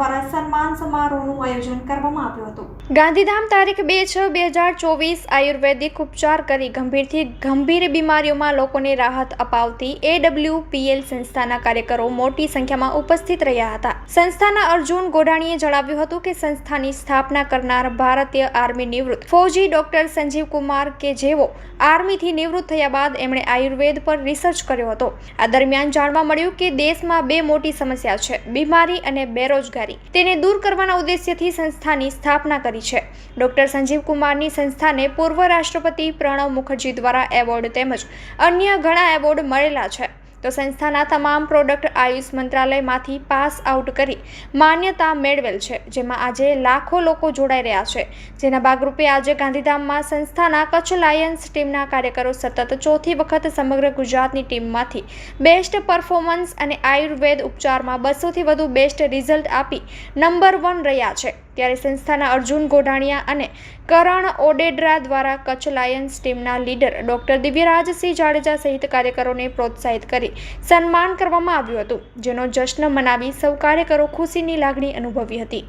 દ્વારા સન્માન સમારોહનું આયોજન કરવામાં આવ્યું હતું. ગાંધીધામ તારીખ 2/6/2024 આયુર્વેદિક ઉપચાર કરી ગંભીરથી ગંભીર બીમારીઓમાં લોકોને રાહત અપાવતી AWPL સંસ્થાના કાર્યકરો મોટી સંખ્યામાં ઉપસ્થિત રહ્યા હતા. સંસ્થાના અર્જુન ગોડાણીએ જણાવ્યું હતું કે સંસ્થાની સ્થાપના કરનાર ભારતીય આર્મી નિવૃત્ત ફૌજી ડોક્ટર સંજીવ કુમાર કે જેઓ આર્મીથી નિવૃત્ત થયા બાદ એમણે આયુર્વેદ પર રિસર્ચ કર્યો હતો. આ દરમિયાન જાણવા મળ્યું કે દેશમાં બે મોટી સમસ્યા છે, બીમારી અને બેરોજગારી. તેને દૂર કરવાના ઉદ્દેશ્યથી સંસ્થાની સ્થાપના કરી છે. ડોક્ટર સંજીવ કુમારની સંસ્થાને પૂર્વ રાષ્ટ્રપતિ પ્રણવ મુખર્જી દ્વારા એવોર્ડ તેમજ અન્ય ઘણા એવોર્ડ મળેલા છે. તો સંસ્થાના તમામ પ્રોડક્ટ આયુષ મંત્રાલયમાંથી પાસ આઉટ કરી માન્યતા મેળવેલ છે, જેમાં આજે લાખો લોકો જોડાઈ રહ્યા છે. જેના ભાગરૂપે આજે ગાંધીધામમાં સંસ્થાના કચ્છ લાયન્સ ટીમના કાર્યકરો સતત ચોથી વખત સમગ્ર ગુજરાતની ટીમમાંથી બેસ્ટ પરફોર્મન્સ અને આયુર્વેદ ઉપચારમાં 200થી વધુ બેસ્ટ રિઝલ્ટ આપી નંબર 1 રહ્યા છે. ત્યારે સંસ્થાના અર્જુન ગોઢાણીયા અને કરણ ઓડેડરા દ્વારા કચ્છ લાયન્સ ટીમના લીડર ડોક્ટર દિવ્યરાજસિંહ જાડેજા સહિત કાર્યકરોને પ્રોત્સાહિત કરી સન્માન કરવામાં આવ્યું હતું, જેનો જશ્ન મનાવી સૌ કાર્યકરો ખુશીની લાગણી અનુભવી હતી.